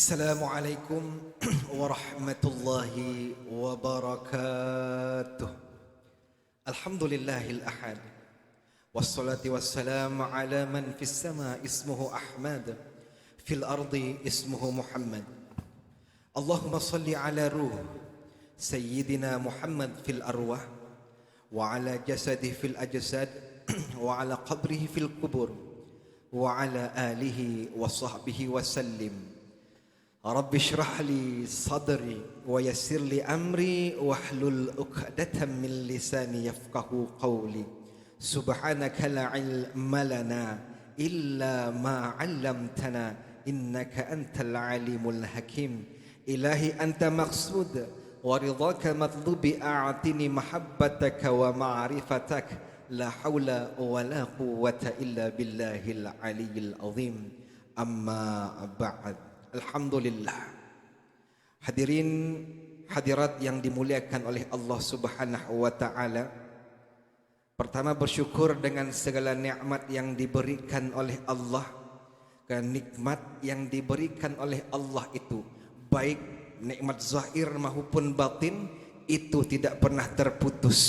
Assalamualaikum warahmatullahi wabarakatuh. Alhamdulillahil ahad. Wassalatu wassalamu ala man fis sama ismuhu Ahmad, fil ardi ismuhu Muhammad. Allahumma salli ala ruh Sayyidina Muhammad fil arwah, wa ala jasadih fil ajsad, wa ala qabrihi fil kubur, wa ala alihi wa sahbihi wa sallim. Rabbi shrah li sadri wa yassir li amri wahlul 'uqdatam min lisani yafqahu qawli. Subhanaka la ilma lana illa ma 'allamtana innaka antal alimul hakim. Ilahi anta maqsud wa ridhaka matlubi a'tini mahabbataka wa ma'rifatak. La hawla wa la quwwata illa billahil aliyyil azim. Amma ba'd. Alhamdulillah. Hadirin hadirat yang dimuliakan oleh Allah Subhanahu wa taala. Pertama, bersyukur dengan segala nikmat yang diberikan oleh Allah. Karena nikmat yang diberikan oleh Allah itu, baik nikmat zahir maupun batin, itu tidak pernah terputus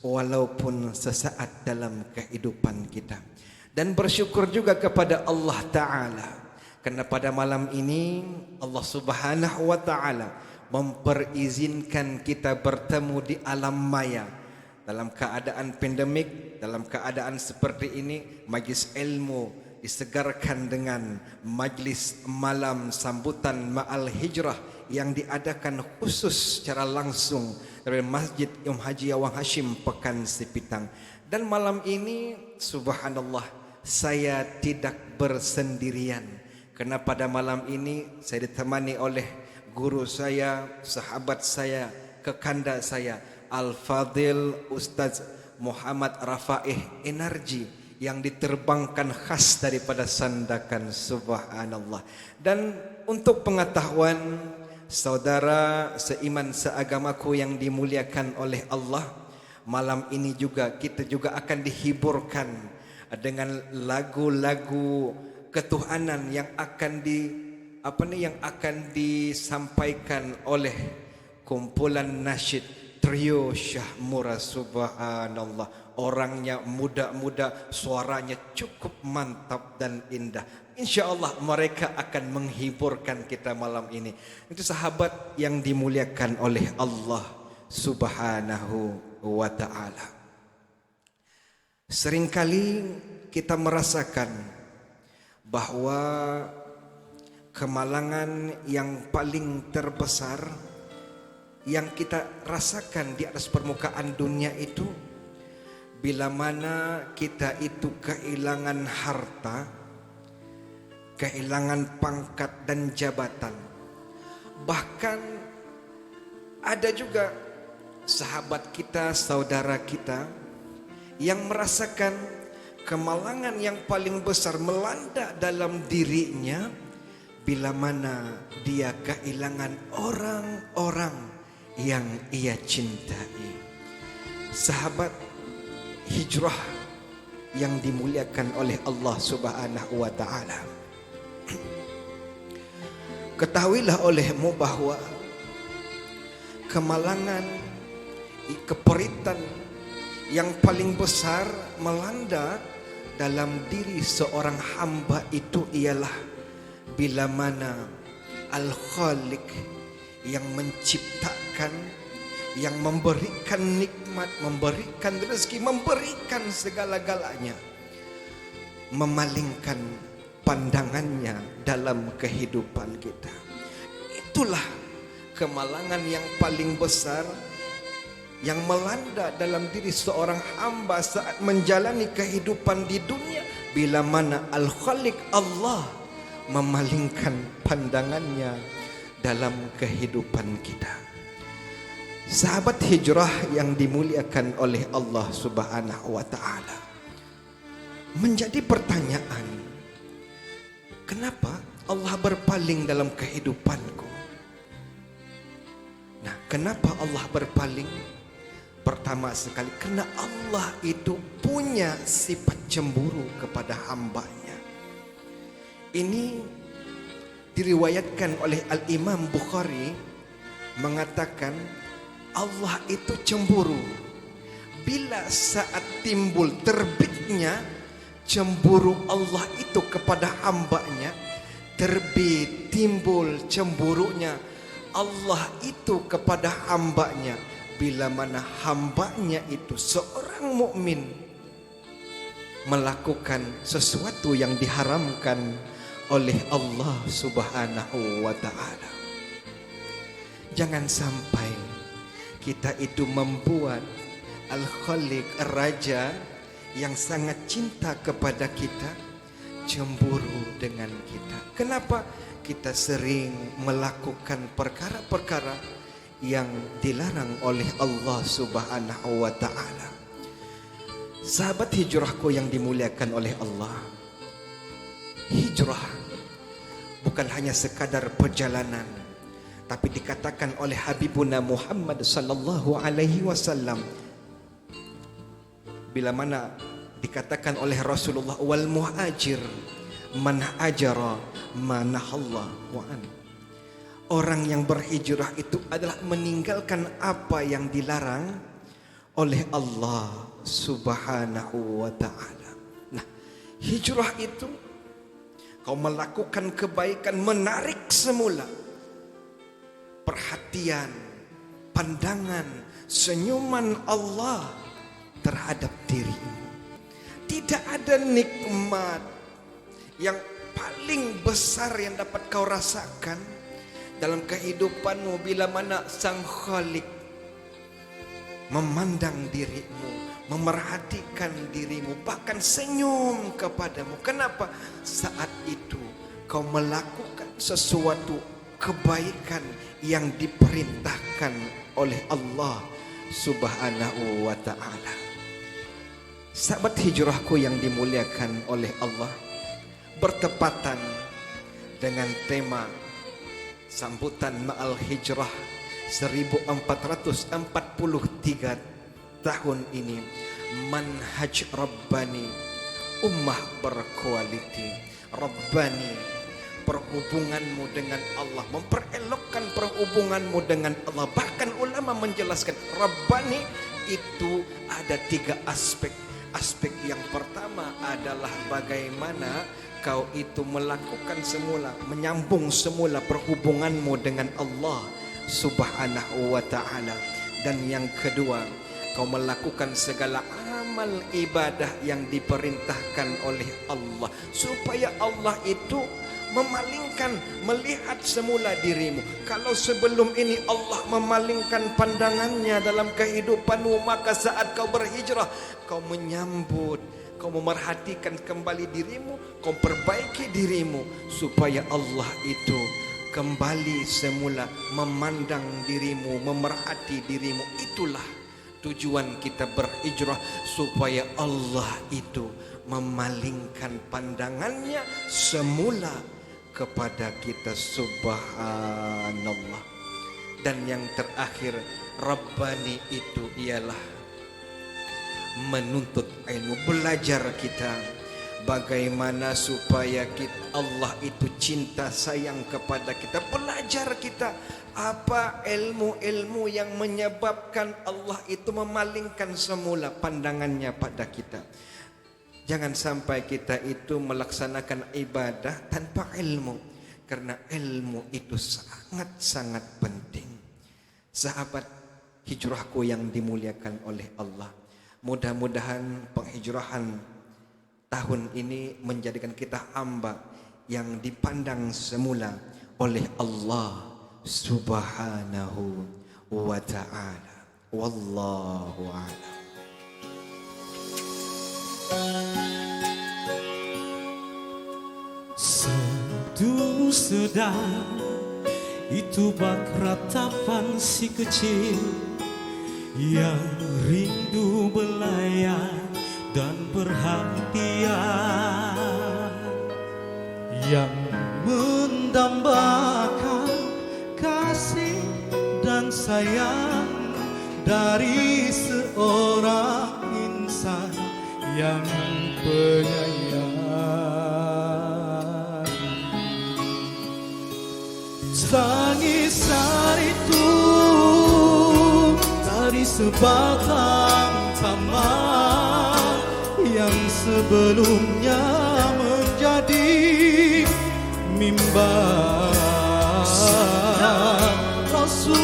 walaupun sesaat dalam kehidupan kita. Dan bersyukur juga kepada Allah Ta'ala, karena pada malam ini Allah Subhanahu wa taala memperizinkan kita bertemu di alam maya dalam keadaan pandemik, dalam keadaan seperti ini. Majlis ilmu disegarkan dengan majlis malam sambutan Ma'al Hijrah yang diadakan khusus secara langsung dari Masjid Imam Haji Awang Hashim Pekan Sipitang. Dan malam ini subhanallah, saya tidak bersendirian. Karena pada malam ini saya ditemani oleh guru saya, sahabat saya, kekanda saya, Al-Fadil Ustaz Muhammad Rafaih Energi, yang diterbangkan khas daripada Sandakan, subhanallah. Dan untuk pengetahuan saudara seiman seagamaku yang dimuliakan oleh Allah, malam ini juga kita juga akan dihiburkan dengan lagu-lagu ketuhanan yang akan disampaikan oleh kumpulan nasyid trio Syah Mura, subhanallah. Orangnya muda-muda, suaranya cukup mantap dan indah. InsyaAllah mereka akan menghiburkan kita malam ini. Itu sahabat yang dimuliakan oleh Allah Subhanahu wa ta'ala. Seringkali kita merasakan bahwa kemalangan yang paling terbesar yang kita rasakan di atas permukaan dunia itu, bila mana kita itu kehilangan harta, kehilangan pangkat dan jabatan. Bahkan ada juga sahabat kita, saudara kita yang merasakan kemalangan yang paling besar melanda dalam dirinya bila mana dia kehilangan orang-orang yang ia cintai. Sahabat hijrah yang dimuliakan oleh Allah Subhanahu wa taala, ketahuilah olehmu bahwa kemalangan, keperitan yang paling besar melanda dalam diri seorang hamba itu ialah bila mana Al-Khaliq yang menciptakan, yang memberikan nikmat, memberikan rezeki, memberikan segala-galanya, memalingkan pandangannya dalam kehidupan kita. Itulah kemalangan yang paling besar yang melanda dalam diri seorang hamba saat menjalani kehidupan di dunia, bila mana Al-Khaliq Allah memalingkan pandangannya dalam kehidupan kita. Sahabat hijrah yang dimuliakan oleh Allah Subhanahu wa taala, menjadi pertanyaan, kenapa Allah berpaling dalam kehidupanku? Nah, kenapa Allah berpaling? Pertama sekali, karena Allah itu punya sifat cemburu kepada hambanya. Ini Diriwayatkan oleh Al-Imam Bukhari mengatakan Allah itu cemburu bila saat timbul terbitnya cemburu Allah itu kepada hambanya. Terbit timbul cemburunya Allah itu kepada hambanya bila mana hambanya itu seorang mukmin melakukan sesuatu yang diharamkan oleh Allah Subhanahu wa ta'ala. Jangan sampai kita itu membuat Al-Khaliq, Raja yang sangat cinta kepada kita, cemburu dengan kita. Kenapa? Kita sering melakukan perkara-perkara yang dilarang oleh Allah Subhanahu wa ta'ala. Sahabat hijrahku yang dimuliakan oleh Allah, hijrah bukan hanya sekadar perjalanan, tapi dikatakan oleh Habibuna Muhammad sallallahu alaihi wasallam, bila mana dikatakan oleh Rasulullah, wal muhajir man hajara manahallahu an. Orang yang berhijrah itu adalah meninggalkan apa yang dilarang oleh Allah Subhanahu wa ta'ala. Nah, hijrah itu kau melakukan kebaikan, menarik semula perhatian, pandangan, senyuman Allah terhadap dirimu. Tidak ada nikmat yang paling besar yang dapat kau rasakan dalam kehidupanmu bila mana Sang Khalik memandang dirimu, memerhatikan dirimu, bahkan senyum kepadamu. Kenapa? Saat itu kau melakukan sesuatu kebaikan yang diperintahkan oleh Allah Subhanahu wa ta'ala. Sahabat hijrahku yang dimuliakan oleh Allah, bertepatan dengan tema sambutan Ma'al Hijrah 1443 tahun ini, manhaj Rabbani, ummah berkualiti. Rabbani, perhubunganmu dengan Allah, memperelokkan perhubunganmu dengan Allah. Bahkan ulama menjelaskan Rabbani itu ada 3 aspek. Aspek yang pertama adalah bagaimana kau itu melakukan semula, menyambung semula perhubunganmu dengan Allah Subhanahu wa ta'ala. Dan yang kedua, kau melakukan segala amal ibadah yang diperintahkan oleh Allah, supaya Allah itu memalingkan, melihat semula dirimu. Kalau sebelum ini Allah memalingkan pandangannya dalam kehidupanmu, maka saat kau berhijrah, kau menyambut, kau memerhatikan kembali dirimu, kau perbaiki dirimu, supaya Allah itu kembali semula memandang dirimu, memerhati dirimu. Itulah tujuan kita berhijrah, supaya Allah itu memalingkan pandangannya semula kepada kita. Subhanallah. Dan yang terakhir, Rabbani itu ialah menuntut ilmu, belajar kita bagaimana supaya Allah itu cinta sayang kepada kita. Belajar kita apa ilmu-ilmu yang menyebabkan Allah itu memalingkan semula pandangannya pada kita. Jangan sampai kita itu melaksanakan ibadah tanpa ilmu, karena ilmu itu sangat-sangat penting. Sahabat hijrahku yang dimuliakan oleh Allah, mudah-mudahan penghijrahan tahun ini menjadikan kita hamba yang dipandang semula oleh Allah Subhanahu wa ta'ala. Wallahu a'lam. Sendu sedang itu bak ratapan si kecil yang rindu belayan dan perhatian, yang mendambakan kasih dan sayang dari seorang insan yang penyayang. Tangisan itu dari sebatang taman yang sebelumnya menjadi mimbar Rasul.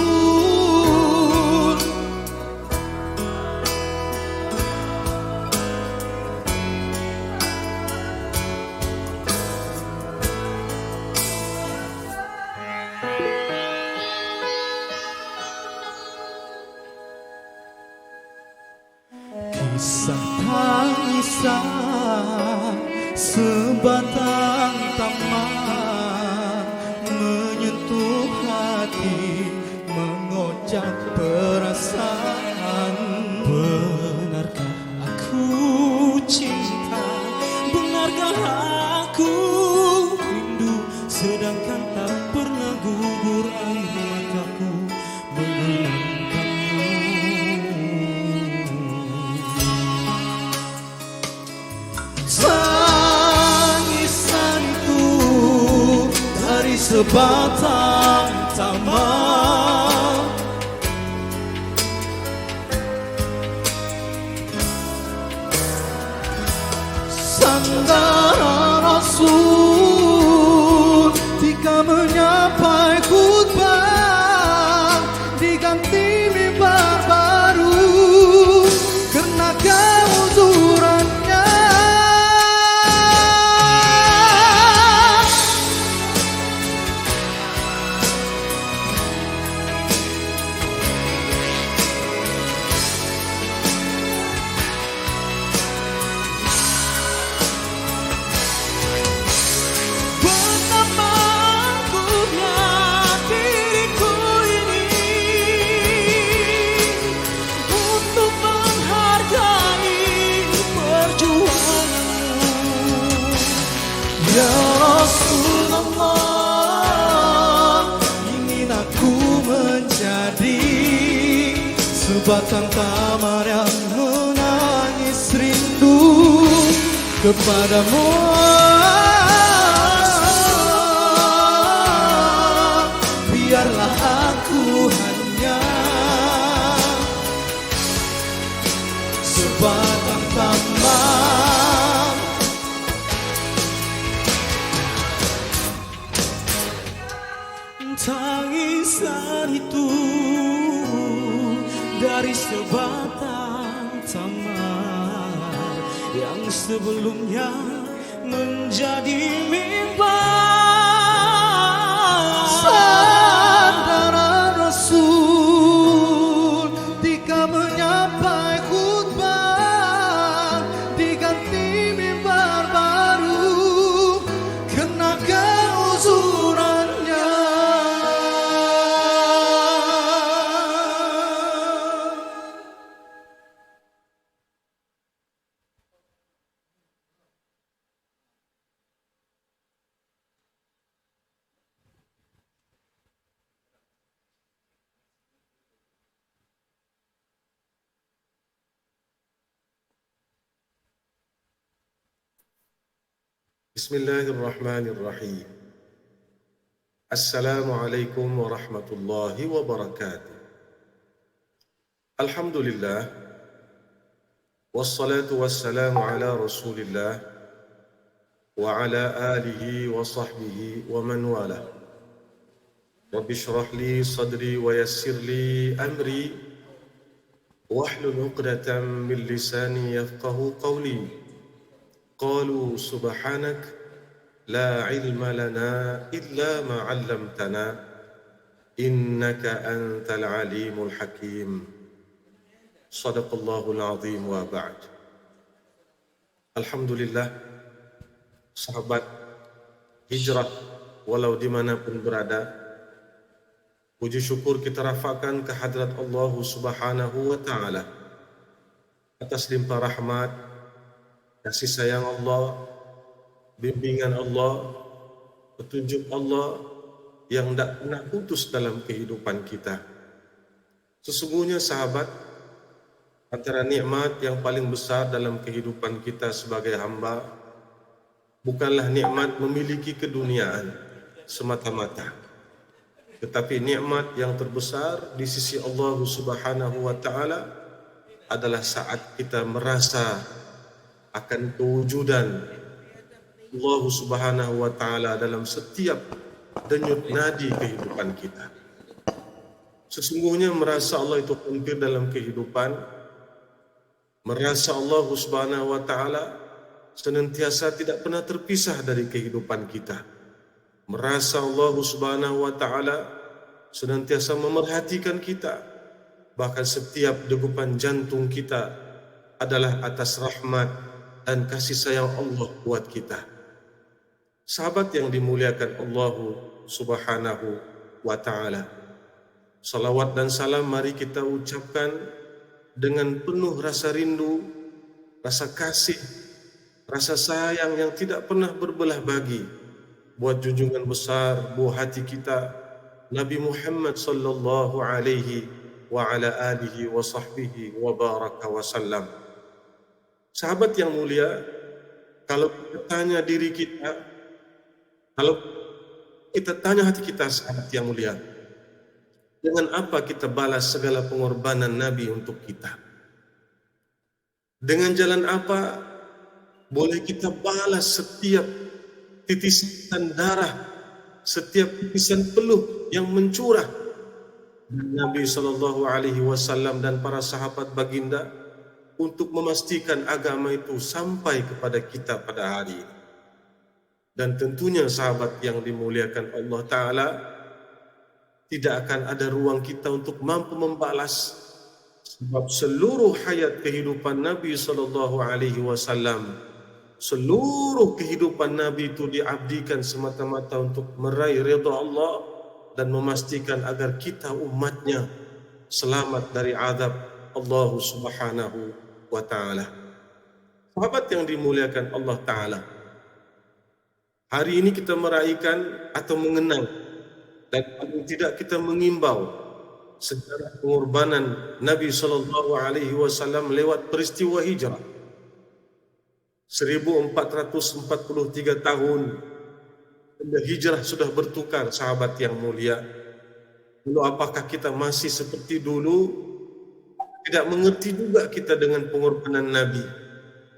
Kisah tangisan sebatang taman menyentuh hati, mengocak perasaan. Benarkah aku cinta? Benarkah aku rindu? Sedangkan tak pernah gugur air mataku mengenang kamu. Tangisan itu dari sebatang taman sandaran Rasul jika menyapai khutbah diganti mimbar baru karena keuzurannya. Ya Rasulullah, ingin aku menjadi sebatang tamar yang menangis rindu kepadamu. Biarlah aku hanya sebatang tamar tangisan itu dari sebatang taman yang sebelumnya menjadi mimbar sandaran Rasul jika menyapai khutbah diganti mimbar baru kena keuzurannya. Bismillahirrahmanirrahim. Assalamualaikum warahmatullahi wabarakatuh. Alhamdulillah. Wassalatu wassalamu ala rasulillah wa ala alihi wa sahbihi wa man wala. Rabbi shrah li sadri wa yassir li amri wahlul 'uqdatam min lisani yafqahu qawli. قالوا سبحانك لا علم لنا إلا ما علمتنا إنك أنت العليم الحكيم صدق الله العظيم وبعد. Alhamdulillah, sahabat hijrah walau dimanapun berada, puji syukur kita rafakkan ke hadrat Allah Subhanahu wa Ta'ala atas limpah rahmat, kasih sayang Allah, bimbingan Allah, petunjuk Allah yang tidak pernah putus dalam kehidupan kita. Sesungguhnya sahabat, antara nikmat yang paling besar dalam kehidupan kita sebagai hamba bukanlah nikmat memiliki keduniaan semata-mata, Tetapi nikmat yang terbesar di sisi Allah Subhanahu wa taala adalah saat kita merasa akan kewujudan Allah Subhanahu wa taala dalam setiap denyut nadi kehidupan kita. Sesungguhnya merasa Allah itu hadir dalam kehidupan, merasa Allah Subhanahu wa taala senantiasa tidak pernah terpisah dari kehidupan kita. Merasa Allah Subhanahu wa taala senantiasa memerhatikan kita. Bahkan setiap degupan jantung kita adalah atas rahmat dan kasih sayang Allah buat kita. Sahabat yang dimuliakan Allah Subhanahu wa taala, salawat dan salam mari kita ucapkan dengan penuh rasa rindu, rasa kasih, rasa sayang yang tidak pernah berbelah bagi buat junjungan besar buah hati kita, Nabi Muhammad sallallahu alaihi wa ala alihi wa sahbihi wa baraka wa sallam. Sahabat yang mulia, kalau kita tanya diri kita, kalau kita tanya hati kita, sahabat yang mulia, dengan apa kita balas segala pengorbanan Nabi untuk kita? Dengan jalan apa boleh kita balas setiap titisan darah, setiap titisan peluh yang mencurah Nabi sallallahu alaihi wasallam dan para sahabat baginda untuk memastikan agama itu sampai kepada kita pada hari ini. Dan tentunya sahabat yang dimuliakan Allah taala, tidak akan ada ruang kita untuk mampu membalas, sebab seluruh hayat kehidupan Nabi sallallahu alaihi wasallam, seluruh kehidupan Nabi itu diabdikan semata-mata untuk meraih ridha Allah dan memastikan agar kita umatnya selamat dari azab Allah Subhanahu wa taala. Sahabat yang dimuliakan Allah taala, hari ini kita meraihkan atau mengenang dan paling tidak kita mengimbau sejarah pengorbanan Nabi sallallahu alaihi wasallam lewat peristiwa hijrah. 1443 tahun hijrah sudah bertukar, sahabat yang mulia. Lalu apakah kita masih seperti dulu? Tidak mengerti juga kita dengan pengorbanan Nabi.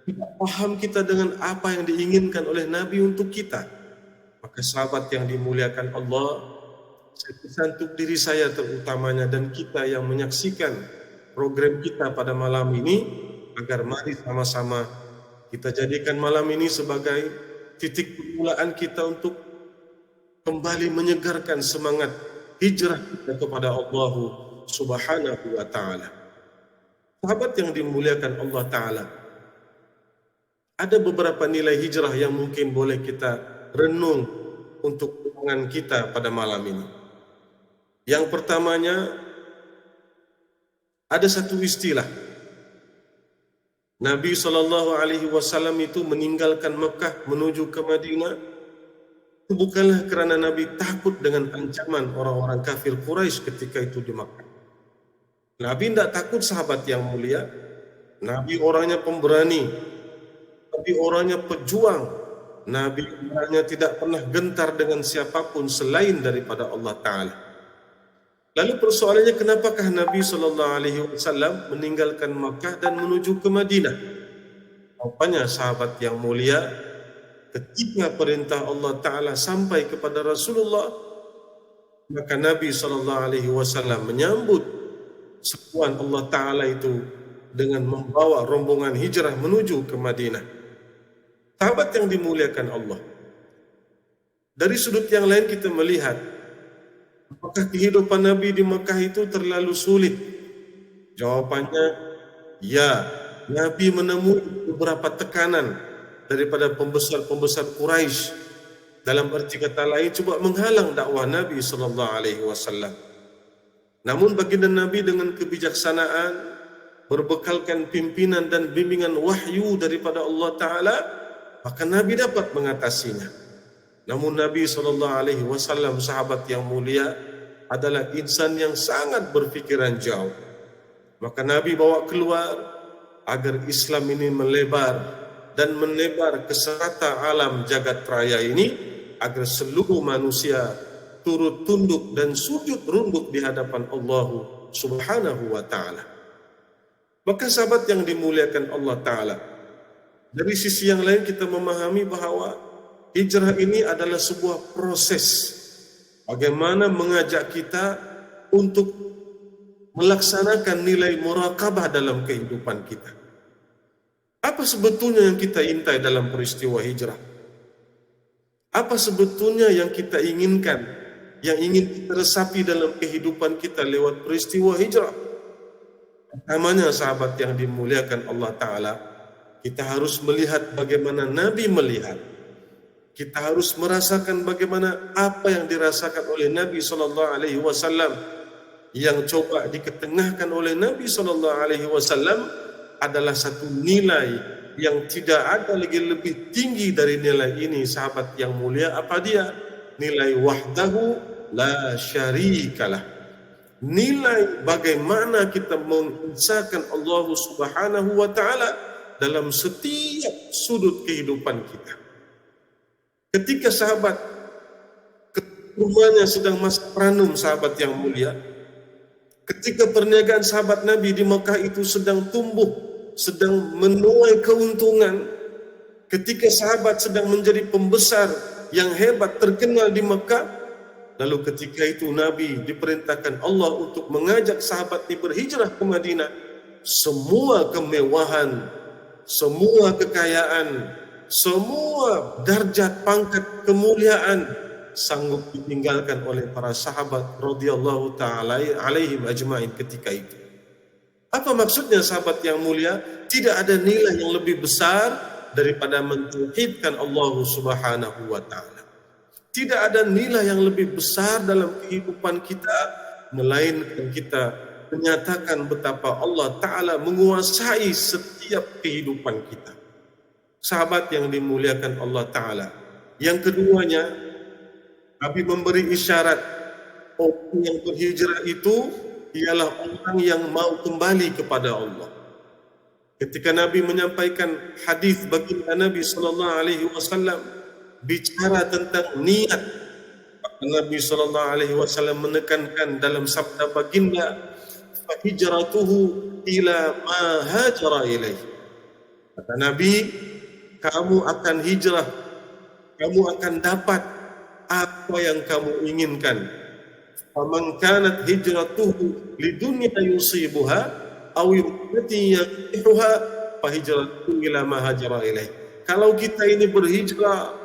Tidak paham kita dengan apa yang diinginkan oleh Nabi untuk kita. Maka sahabat yang dimuliakan Allah, saya pesan untuk diri saya terutamanya dan kita yang menyaksikan program kita pada malam ini, agar mari sama-sama kita jadikan malam ini sebagai titik permulaan kita untuk kembali menyegarkan semangat hijrah kita kepada Allah Subhanahu wa taala. Sahabat yang dimuliakan Allah taala, ada beberapa nilai hijrah yang mungkin boleh kita renung untuk hubungan kita pada malam ini. Yang pertamanya, ada satu istilah. Nabi SAW itu meninggalkan Mekah menuju ke Madinah, itu bukanlah kerana Nabi takut dengan ancaman orang-orang kafir Quraisy ketika itu di Mekah. Nabi tidak takut, sahabat yang mulia. Nabi orangnya pemberani, Nabi orangnya pejuang, Nabi orangnya tidak pernah gentar dengan siapapun selain daripada Allah Ta'ala. Lalu persoalannya, kenapakah Nabi SAW meninggalkan Makkah dan menuju ke Madinah? Rupanya sahabat yang mulia, ketika perintah Allah Ta'ala sampai kepada Rasulullah, maka Nabi SAW menyambut seruan Allah Ta'ala itu dengan membawa rombongan hijrah menuju ke Madinah. Sahabat yang dimuliakan Allah, dari sudut yang lain kita melihat, apakah kehidupan Nabi di Mekah itu terlalu sulit? Jawabannya, ya. Nabi menemui beberapa tekanan daripada pembesar-pembesar Quraisy. Dalam arti kata lain, coba menghalang dakwah Nabi SAW. Namun baginda Nabi dengan kebijaksanaan, berbekalkan pimpinan dan bimbingan wahyu daripada Allah Ta'ala, maka Nabi dapat mengatasinya. Namun Nabi SAW, sahabat yang mulia, adalah insan yang sangat berfikiran jauh. Maka Nabi bawa keluar agar Islam ini melebar dan menebar ke serata alam jagat raya ini, agar seluruh manusia turut tunduk dan sujud runduk di hadapan Allah Subhanahu wa taala. Maka sahabat yang dimuliakan Allah taala, dari sisi yang lain kita memahami bahwa hijrah ini adalah sebuah proses bagaimana mengajak kita untuk melaksanakan nilai muraqabah dalam kehidupan kita. Apa sebetulnya yang kita intai dalam peristiwa hijrah? Apa sebetulnya yang kita inginkan, yang ingin kita resapi dalam kehidupan kita lewat peristiwa hijrah? Pertamanya sahabat yang dimuliakan Allah Ta'ala, kita harus melihat bagaimana Nabi melihat. Kita harus merasakan bagaimana apa yang dirasakan oleh Nabi SAW, yang coba diketengahkan oleh Nabi SAW adalah satu nilai yang tidak ada lagi lebih tinggi dari nilai ini. Sahabat yang mulia, apa dia? Nilai wahdahu la syarikalah. Nilai bagaimana kita mengesahkan Allah Subhanahu wa taala dalam setiap sudut kehidupan kita. Ketika sahabat rumahnya sedang masa pranum, sahabat yang mulia, ketika perniagaan sahabat Nabi di Mekah itu sedang tumbuh, sedang menuai keuntungan, ketika sahabat sedang menjadi pembesar yang hebat terkenal di Mekah, lalu ketika itu Nabi diperintahkan Allah untuk mengajak sahabat ini berhijrah ke Madinah. Semua kemewahan, semua kekayaan, semua darjat, pangkat, kemuliaan sanggup ditinggalkan oleh para sahabat radhiyallahu ta'ala alaihim ajma'in ketika itu. Apa maksudnya sahabat yang mulia? Tidak ada nilai yang lebih besar daripada mentauhidkan Allah Subhanahu wa ta'ala. Tidak ada nilai yang lebih besar dalam kehidupan kita melainkan kita menyatakan betapa Allah Ta'ala menguasai setiap kehidupan kita. Sahabat yang dimuliakan Allah Ta'ala. Yang keduanya, Nabi memberi isyarat orang yang berhijrah itu ialah orang yang mau kembali kepada Allah. Ketika Nabi menyampaikan hadis baginda Nabi SAW bicara tentang niat, Nabi SAW menekankan dalam sabda baginda, "Hijratuhu ila ma hajara ilaih." Kata Nabi, kamu akan hijrah, kamu akan dapat apa yang kamu inginkan. Faman kanat hijratuhu lidunya yusibuha aw yumati yaqihuha fa hijratuhu ila ma hajara ilaih. Kalau kita ini berhijrah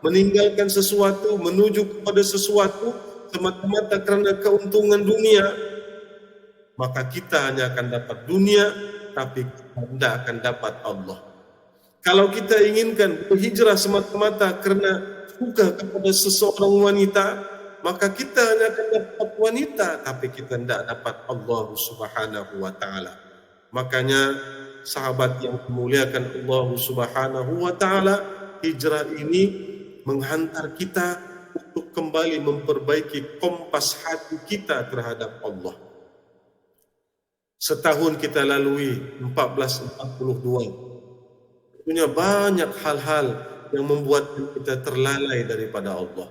meninggalkan sesuatu menuju kepada sesuatu semata-mata karena keuntungan dunia, maka kita hanya akan dapat dunia tapi tidak akan dapat Allah. Kalau kita inginkan berhijrah semata-mata karena suka kepada seseorang wanita, maka kita hanya akan dapat wanita tapi kita tidak dapat Allah Subhanahu wa taala. Makanya sahabat yang memuliakan Allah Subhanahu wa taala, hijrah ini menghantar kita untuk kembali memperbaiki kompas hati kita terhadap Allah. Setahun kita lalui 1442. Tentunya banyak hal-hal yang membuat kita terlalai daripada Allah.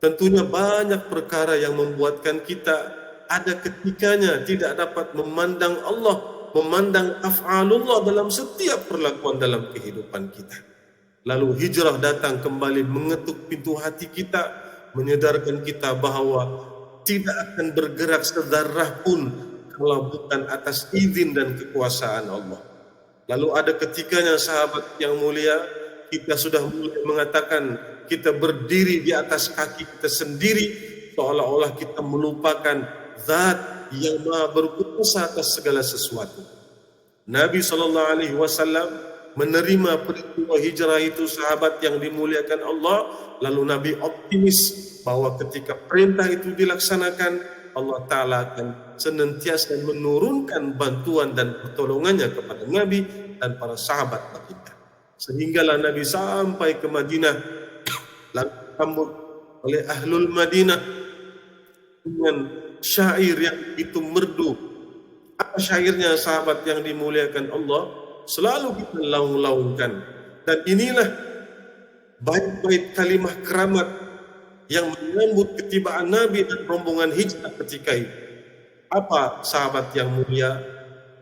Tentunya banyak perkara yang membuatkan kita ada ketikanya tidak dapat memandang Allah, memandang af'alullah dalam setiap perlakuan dalam kehidupan kita. Lalu hijrah datang kembali mengetuk pintu hati kita, menyedarkan kita bahwa tidak akan bergerak sedarah pun kalau bukan atas izin dan kekuasaan Allah. Lalu ada ketikanya sahabat yang mulia, kita sudah mulai mengatakan kita berdiri di atas kaki kita sendiri, seolah-olah kita melupakan zat yang maha berkuasa atas segala sesuatu. Nabi SAW menerima peristiwa hijrah itu, sahabat yang dimuliakan Allah, lalu Nabi optimis bahwa ketika perintah itu dilaksanakan, Allah Ta'ala akan senantiasa menurunkan bantuan dan pertolongannya kepada Nabi dan para sahabat baginda. Sehinggalah Nabi sampai ke Madinah, lalu disambut oleh Ahlul Madinah dengan syair yang itu merdu. Apa syairnya sahabat yang dimuliakan Allah? Selalu kita laung-laungkan. Dan inilah bait-bait kalimah keramat yang menyambut ketibaan Nabi dan rombongan hijrah ketika itu. Apa sahabat yang mulia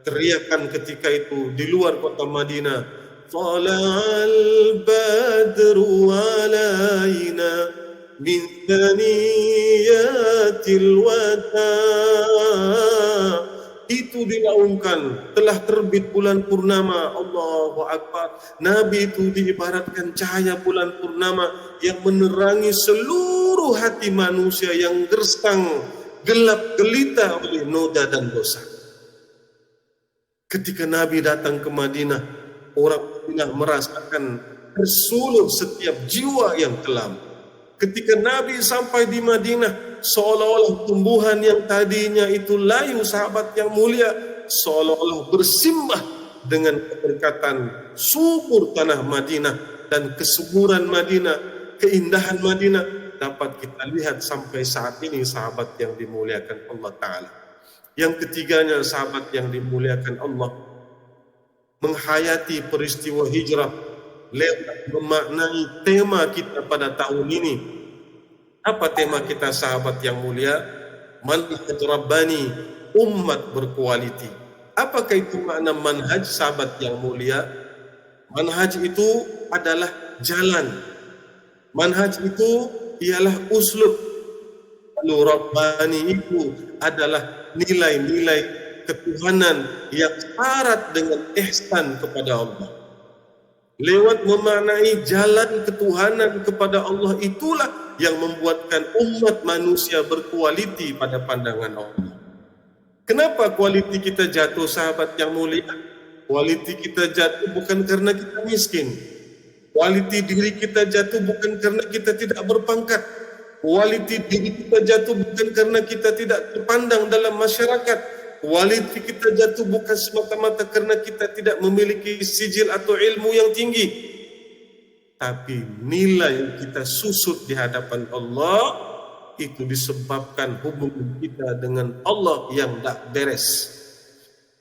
teriakan ketika itu di luar kota Madinah? Tala'al badru alaina min thaniyatil wada. Itu dilaungkan, telah terbit bulan purnama. Allahu Akbar. Nabi itu diibaratkan cahaya bulan purnama yang menerangi seluruh hati manusia yang gersang, gelap gelita oleh noda dan dosa. Ketika Nabi datang ke Madinah, orang Madinah merasakan tersulur setiap jiwa yang kelam. Ketika Nabi sampai di Madinah, seolah-olah tumbuhan yang tadinya itu layu, sahabat yang mulia, seolah-olah bersimbah dengan keberkatan subur tanah Madinah dan kesuburan Madinah, keindahan Madinah dapat kita lihat sampai saat ini, sahabat yang dimuliakan Allah Ta'ala. Yang ketiganya, sahabat yang dimuliakan Allah, menghayati peristiwa hijrah lewat memaknai tema kita pada tahun ini. Apa tema kita, sahabat yang mulia? Manhaj Rabbani, umat berkualiti. Apakah itu makna manhaj, sahabat yang mulia? Manhaj itu adalah jalan. Manhaj itu ialah uslub. Lalu Rabbani itu adalah nilai-nilai ketuhanan yang syarat dengan ihsan kepada Allah. Lewat memaknai jalan ketuhanan kepada Allah itulah yang membuatkan umat manusia berkualiti pada pandangan Allah. Kenapa kualiti kita jatuh, sahabat yang mulia? Kualiti kita jatuh bukan karena kita miskin. Kualiti diri kita jatuh bukan karena kita tidak berpangkat. Kualiti diri kita jatuh bukan karena kita tidak terpandang dalam masyarakat. Kualiti kita jatuh bukan semata-mata karena kita tidak memiliki sijil atau ilmu yang tinggi, tapi nilai yang kita susut di hadapan Allah itu disebabkan hubungan kita dengan Allah yang tak beres.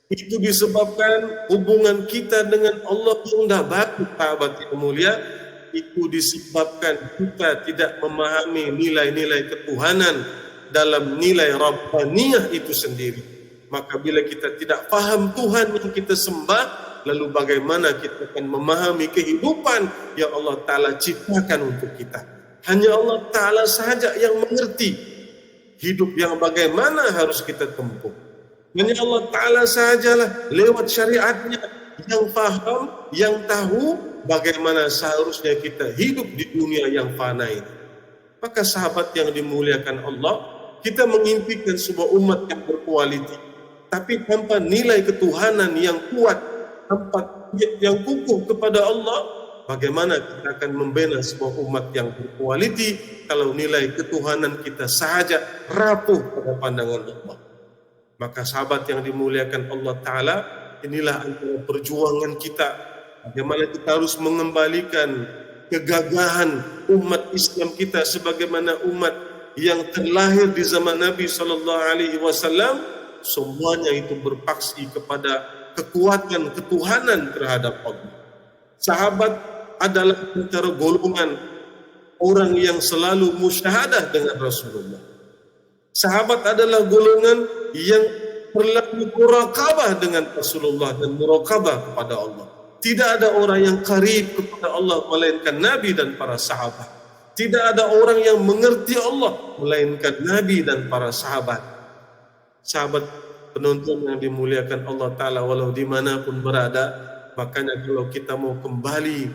Itu disebabkan hubungan kita dengan Allah yang tak bagus, sahabat yang mulia. Itu disebabkan kita tidak memahami nilai-nilai ketuhanan dalam nilai Rabbaniyah itu sendiri. Maka bila kita tidak faham Tuhan yang kita sembah, lalu bagaimana kita akan memahami kehidupan yang Allah Ta'ala ciptakan untuk kita? Hanya Allah Ta'ala sahaja yang mengerti hidup yang bagaimana harus kita tempuh. Hanya Allah Ta'ala sahajalah lewat syariatnya yang faham, yang tahu bagaimana seharusnya kita hidup di dunia yang fana ini. Maka sahabat yang dimuliakan Allah, kita mengimpikan sebuah umat yang berkualiti, tapi tanpa nilai ketuhanan yang kuat, tanpa yang kukuh kepada Allah, bagaimana kita akan membina sebuah umat yang berkualiti kalau nilai ketuhanan kita sahaja rapuh pada pandangan Allah? Maka sahabat yang dimuliakan Allah Ta'ala, inilah antara perjuangan kita. Bagaimana kita harus mengembalikan kegagahan umat Islam kita sebagaimana umat yang terlahir di zaman Nabi SAW. Semuanya itu berpaksi kepada kekuatan ketuhanan terhadap Allah. Sahabat adalah antara golongan orang yang selalu musyahadah dengan Rasulullah. Sahabat adalah golongan yang berlaku muraqabah dengan Rasulullah dan muraqabah kepada Allah. Tidak ada orang yang qarib kepada Allah melainkan Nabi dan para sahabat. Tidak ada orang yang mengerti Allah melainkan Nabi dan para sahabat. Sahabat penonton yang dimuliakan Allah Ta'ala, walau dimanapun berada, makanya kalau kita mau kembali,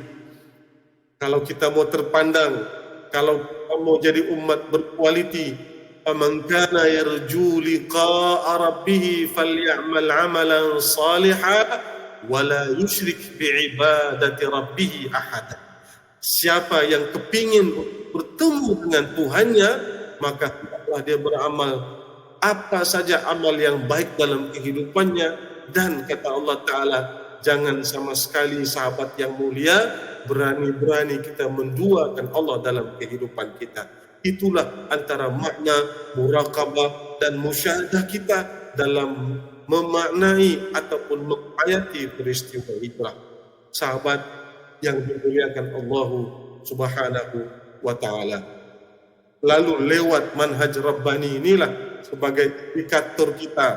kalau kita mau terpandang, kalau kita mau jadi umat berkualiti, faman kana yarju liqa'a rabbih falyamal 'amalan salihan wala yusyrik bi'ibadati rabbih ahada. Siapa yang kepingin bertemu dengan Tuhannya, maka hendaklah dia beramal apa saja amal yang baik dalam kehidupannya. Dan kata Allah Ta'ala, jangan sama sekali, sahabat yang mulia, berani-berani kita menduakan Allah dalam kehidupan kita. Itulah antara makna muraqabah dan musyahadah kita dalam memaknai ataupun menghayati peristiwa hijrah. Sahabat yang dimuliakan Allah Subhanahu wa Ta'ala, lalu lewat manhaj Rabbani inilah sebagai indikator kita,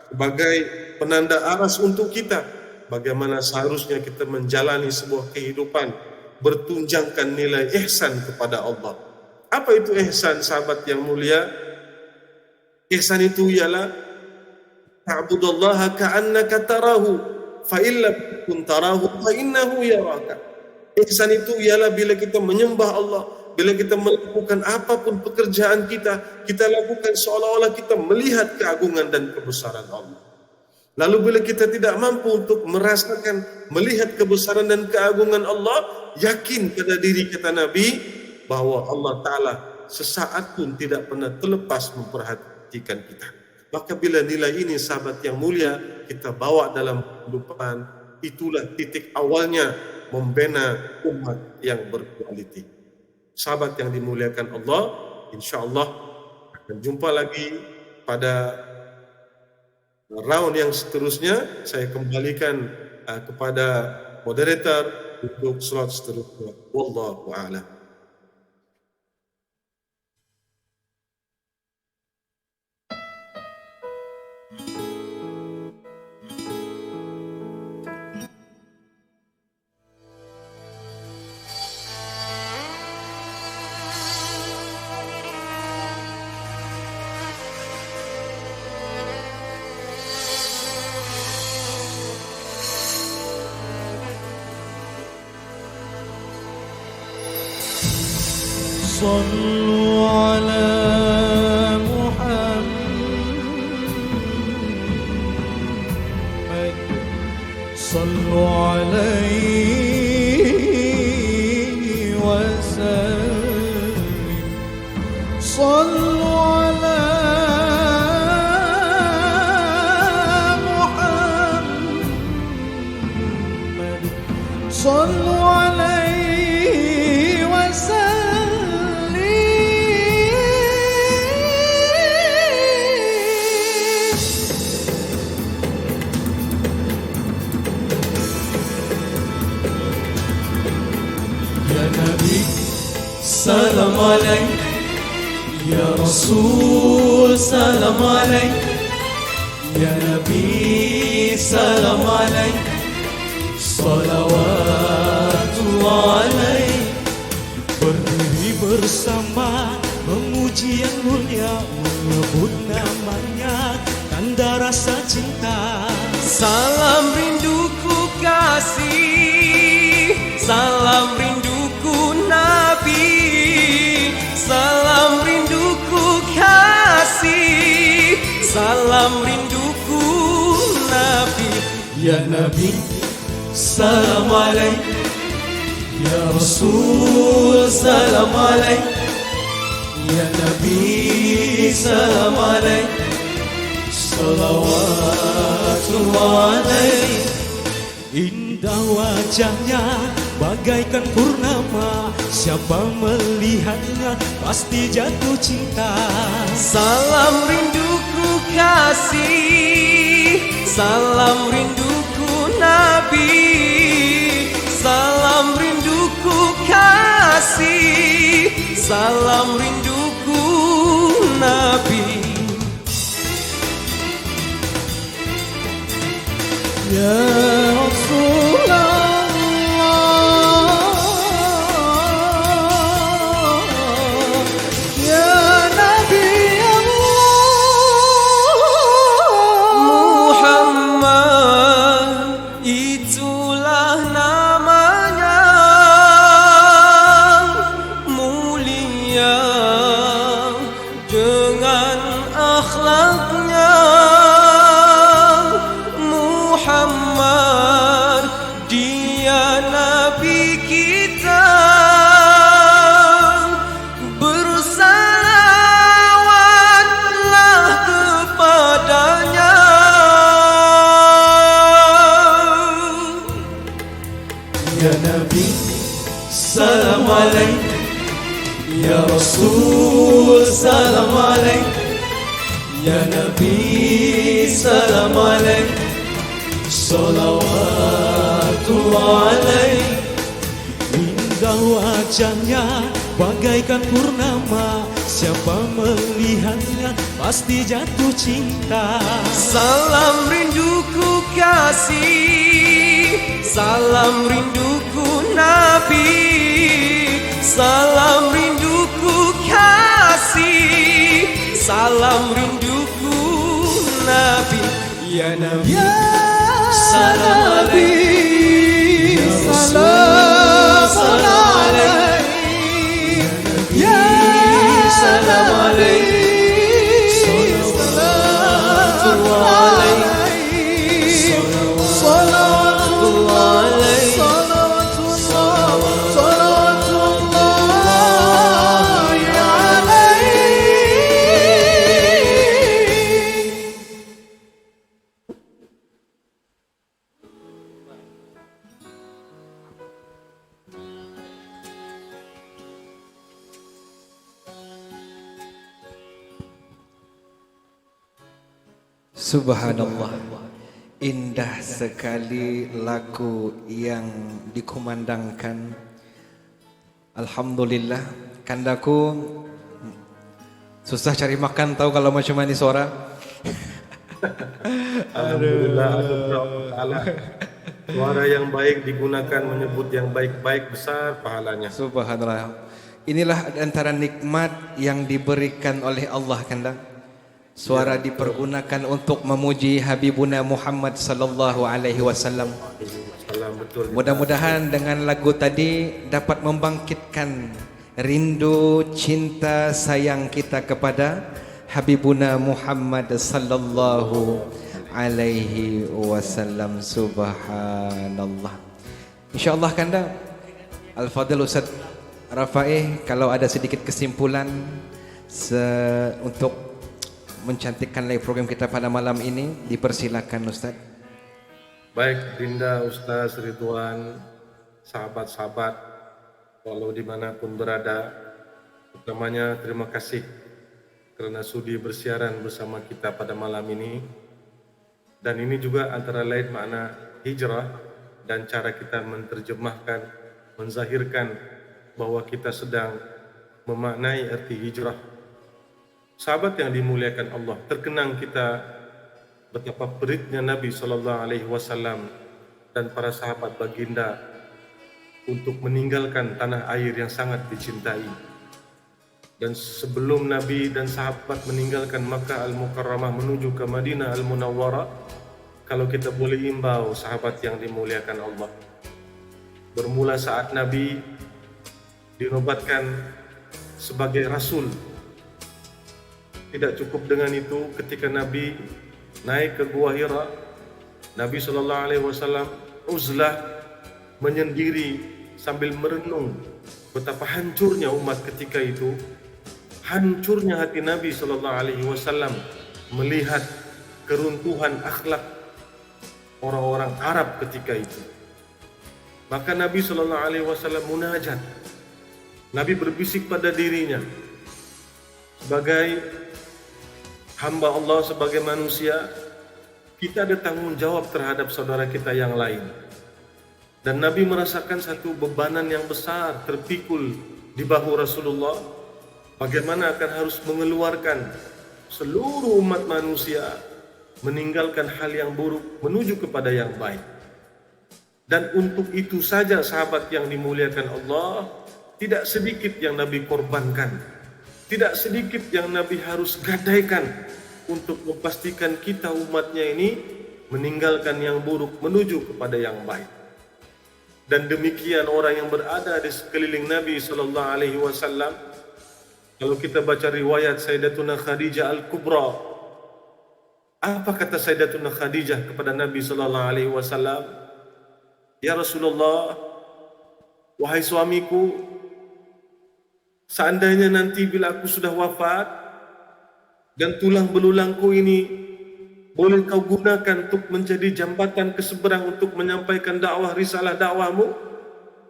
sebagai penanda aras untuk kita bagaimana seharusnya kita menjalani sebuah kehidupan bertunjangkan nilai ihsan kepada Allah. Apa itu ihsan, sahabat yang mulia? Ihsan itu ialah ta'budallaha ka'annaka tarahu fa illam takun tarahu fa innahu yaraka. Ihsan itu ialah bila kita menyembah Allah, bila kita melakukan apapun pekerjaan kita, kita lakukan seolah-olah kita melihat keagungan dan kebesaran Allah. Lalu bila kita tidak mampu untuk merasakan, melihat kebesaran dan keagungan Allah, yakin pada diri kata Nabi bahwa Allah Ta'ala sesaat pun tidak pernah terlepas memperhatikan kita. Maka bila nilai ini sahabat yang mulia kita bawa dalam kehidupan, itulah titik awalnya membina umat yang berkualiti. Sahabat yang dimuliakan Allah, insya-Allah akan jumpa lagi pada round yang seterusnya. Saya kembalikan kepada moderator untuk slot seterusnya. Wallahu a'lam. صلوا على محمد صلوا عليه وسلم صلوا على محمد صلوا عليه وسلم Salam alaik Ya Rasul, salam alaik Ya Nabi, salam alaik Salawatullah alaik. Berdiri bersama memuji yang mulia, menyebut namanya tanda rasa cinta. Salam rinduku kasih, salam rinduku Nabi, salam rinduku kasih, salam rinduku Nabi. Ya Nabi, salam alaik. Ya Rasul, salam alaik. Ya Nabi, salam alaik. Salawatullah alaik. Indah wajahnya bagaikan purnama, siapa melihatnya pasti jatuh cinta. Salam rinduku kasih, salam rinduku Nabi, salam rinduku kasih, salam rinduku Nabi. Ya Rasulullah, Ya Nabi Allah, Muhammad itulah namanya, mulia dengan akhlaknya. Muhammad, dia Nabi kita, bersalawatlah kepadanya. Ya Nabi, salam alaik. Ya Rasul, salam alaik. Ya Nabi, salam alaik. Salawatullah alaik. Indah wajahnya bagaikan purnama, Siapa melihatnya pasti jatuh cinta. Salam rinduku kasih, salam rinduku Nabi, salam rinduku kasih, salam rinduku Nabi. Ya Nabi, salam alaikum. Ya Rasul, salam alaikum. Ya salam alaikum. Salawatullah alaikum. Salawatullah alaikum. Subhanallah, indah sekali lagu yang dikumandangkan. Alhamdulillah, kandaku susah cari makan tahu kalau macam mana suara. Alhamdulillah, Allah. Suara yang baik digunakan menyebut yang baik-baik, besar pahalanya. Subhanallah, inilah antara nikmat yang diberikan oleh Allah kandang. Suara dipergunakan untuk memuji Habibuna Muhammad sallallahu alaihi wasallam. Betul. Mudah-mudahan dengan lagu tadi dapat membangkitkan rindu, cinta, sayang kita kepada Habibuna Muhammad sallallahu alaihi wasallam. Subhanallah. InsyaAllah kanda Al-Fadhil Ustaz Rafaih, kalau ada sedikit kesimpulan untuk mencantikkan live program kita pada malam ini, dipersilakan Ustaz. Baik, Dinda, Ustaz Ridwan, sahabat-sahabat, walau dimanapun berada, pertamanya terima kasih karena sudi bersiaran bersama kita pada malam ini. Dan ini juga antara lain makna hijrah dan cara kita menerjemahkan, menzahirkan bahwa kita sedang memaknai arti hijrah. Sahabat yang dimuliakan Allah, terkenang kita betapa peritnya Nabi SAW dan para sahabat baginda untuk meninggalkan tanah air yang sangat dicintai. Dan sebelum Nabi dan sahabat meninggalkan Makkah Al-Mukarramah menuju ke Madinah Al-Munawwarah, kalau kita boleh imbau sahabat yang dimuliakan Allah, bermula saat Nabi dinobatkan sebagai Rasul. Tidak cukup dengan itu, ketika Nabi naik ke Gua Hira, Nabi SAW uzlah menyendiri sambil merenung betapa hancurnya umat ketika itu, hancurnya hati Nabi SAW melihat keruntuhan akhlak orang-orang Arab ketika itu. Maka Nabi SAW munajat. Nabi berbisik pada dirinya, sebagai hamba Allah, sebagai manusia, kita ada tanggung jawab terhadap saudara kita yang lain. Dan Nabi merasakan satu bebanan yang besar terpikul di bahu Rasulullah, bagaimana akan harus mengeluarkan seluruh umat manusia meninggalkan hal yang buruk menuju kepada yang baik. Dan untuk itu saja sahabat yang dimuliakan Allah, tidak sedikit yang Nabi korbankan. Tidak sedikit yang Nabi harus gadaikan untuk memastikan kita umatnya ini meninggalkan yang buruk menuju kepada yang baik. Dan demikian orang yang berada di sekeliling Nabi SAW. Kalau kita baca riwayat Sayyidatuna Khadijah Al-Kubra, apa kata Sayyidatuna Khadijah kepada Nabi SAW? Ya Rasulullah, wahai suamiku, seandainya nanti bila aku sudah wafat dan tulang belulangku ini boleh kau gunakan untuk menjadi jambatan ke seberang untuk menyampaikan dakwah risalah dakwahmu,